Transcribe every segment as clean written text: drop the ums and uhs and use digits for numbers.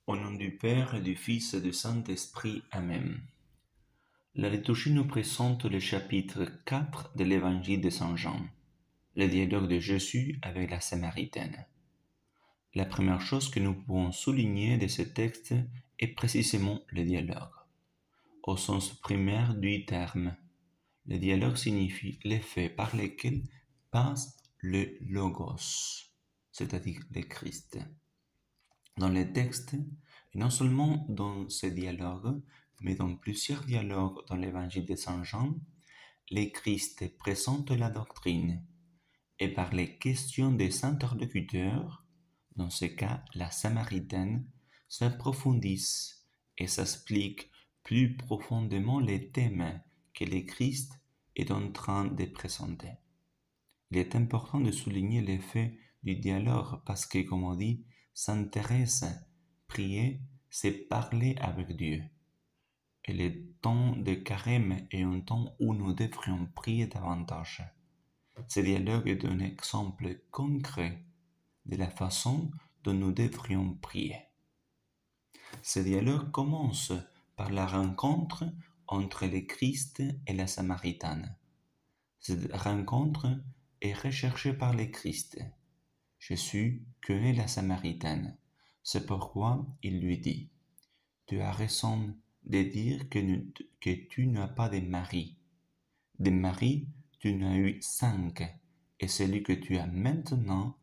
Au nom du Père et du Fils et du Saint-Esprit. Amen. La liturgie nous présente le chapitre 4 de l'Évangile de Saint Jean, le dialogue de Jésus avec la Samaritaine. La première chose que nous pouvons souligner de ce texte est précisément le dialogue. Au sens primaire du terme, le dialogue signifie les faits par lesquels passe le Logos, c'est-à-dire le Christ. Dans les textes, et non seulement dans ce dialogue, mais dans plusieurs dialogues dans l'évangile de Saint Jean, le Christ présente la doctrine et par les questions des interlocuteurs, dans ce cas la Samaritaine, s'approfondissent et s'expliquent plus profondément les thèmes que le Christ est en train de présenter. Il est important de souligner l'effet du dialogue parce que, comme on dit, s'intéresser, prier, c'est parler avec Dieu. Et le temps de carême est un temps où nous devrions prier davantage. Ce dialogue est un exemple concret de la façon dont nous devrions prier. Ce dialogue commence par la rencontre entre le Christ et la Samaritaine. Cette rencontre est recherchée par le Christ. Jésus connaît la Samaritaine. C'est pourquoi il lui dit « Tu as raison de dire que tu n'as pas de mari. Des maris, tu en as eu 5, et celui que tu as maintenant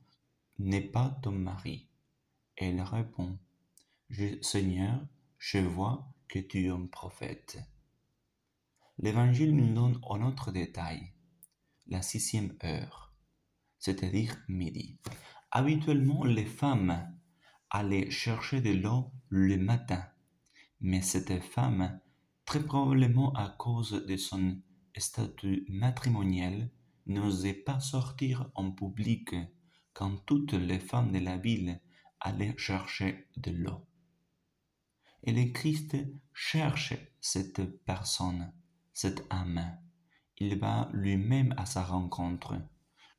n'est pas ton mari. » Et elle répond « Seigneur, je vois que tu es un prophète. » L'Évangile nous donne un autre détail, la 6e heure, c'est-à-dire midi. Habituellement, les femmes allaient chercher de l'eau le matin, mais cette femme, très probablement à cause de son statut matrimonial, n'osait pas sortir en public quand toutes les femmes de la ville allaient chercher de l'eau. Et le Christ cherche cette personne, cette âme. Il va lui-même à sa rencontre,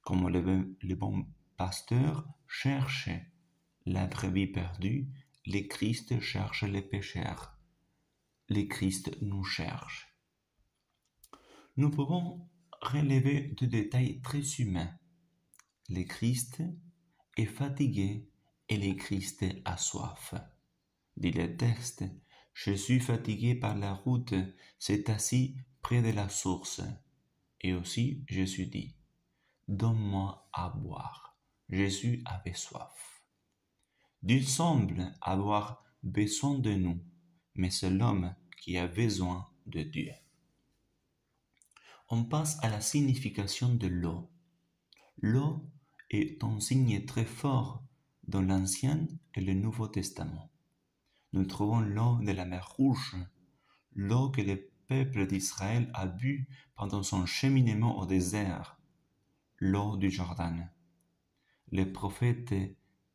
comme le bon pasteur cherche la brebis perdue, le Christ cherche les pécheurs. Le Christ nous cherche. Nous pouvons relever deux détails très humains. Le Christ est fatigué et le Christ a soif. Dit le texte, Jésus fatigué par la route s'est assis près de la source. Et aussi Jésus dit, donne-moi à boire. Jésus avait soif. Dieu semble avoir besoin de nous, mais c'est l'homme qui a besoin de Dieu. On passe à la signification de l'eau. L'eau est un signe très fort dans l'Ancien et le Nouveau Testament. Nous trouvons l'eau de la mer Rouge, l'eau que le peuple d'Israël a bu pendant son cheminement au désert, l'eau du Jordan. Le prophète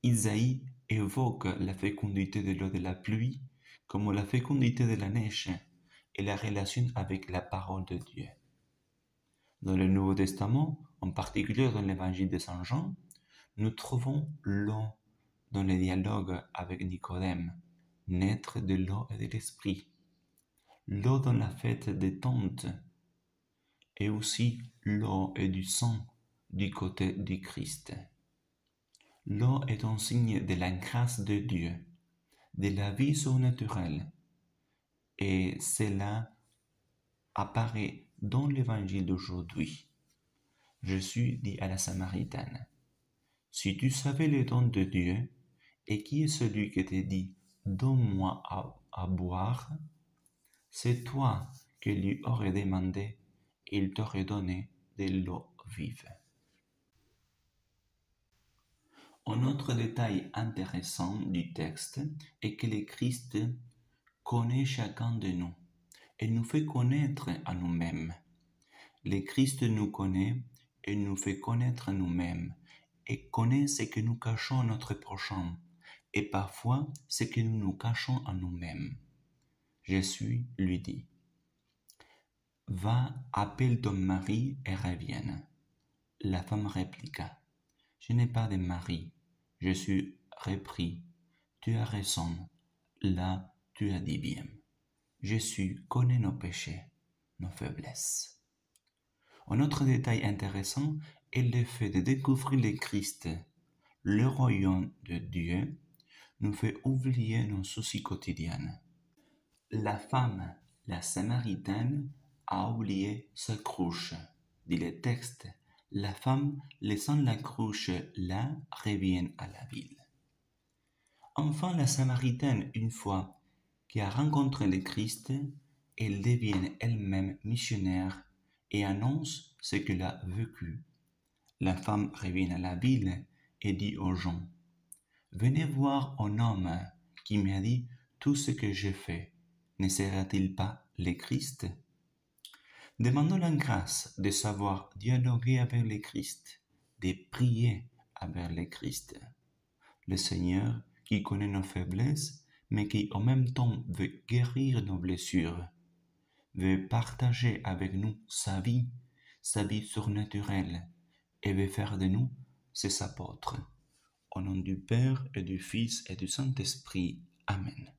Isaïe évoque la fécondité de l'eau de la pluie comme la fécondité de la neige et la relation avec la parole de Dieu. Dans le Nouveau Testament, en particulier dans l'Évangile de Saint Jean, nous trouvons l'eau dans le dialogue avec Nicodème, naître de l'eau et de l'esprit, l'eau dans la fête des tentes, et aussi l'eau et du sang du côté du Christ. L'eau est un signe de la grâce de Dieu, de la vie surnaturelle, et cela apparaît dans l'évangile d'aujourd'hui. Jésus dit à la Samaritaine, « Si tu savais les dons de Dieu, et qui est celui qui te dit, donne-moi à boire, c'est toi qui lui aurais demandé, et il t'aurait donné de l'eau vive. » Un autre détail intéressant du texte est que le Christ connaît chacun de nous et nous fait connaître à nous-mêmes. Le Christ nous connaît et nous fait connaître à nous-mêmes et connaît ce que nous cachons à notre prochain et parfois ce que nous nous cachons à nous-mêmes. Jésus lui dit, « Va, appelle ton mari et revienne. » La femme répliqua, « Je n'ai pas de mari. » Jésus reprit, « Tu as raison, Là, tu as dit bien. Jésus connaît nos péchés, nos faiblesses. Un autre détail intéressant est le fait de découvrir le Christ, le royaume de Dieu, nous fait oublier nos soucis quotidiens. La femme, la Samaritaine, a oublié sa cruche. Dit le texte, la femme, laissant la cruche là, revient à la ville. Enfin, la Samaritaine, une fois qui a rencontré le Christ, elle devient elle-même missionnaire et annonce ce qu'elle a vécu. La femme revient à la ville et dit aux gens, « Venez voir un homme qui m'a dit tout ce que j'ai fait. Ne sera-t-il pas le Christ ?» Demandons la grâce de savoir dialoguer avec le Christ, de prier avec le Christ. Le Seigneur, qui connaît nos faiblesses, mais qui en même temps veut guérir nos blessures, veut partager avec nous sa vie surnaturelle, et veut faire de nous ses apôtres. Au nom du Père et du Fils et du Saint-Esprit. Amen.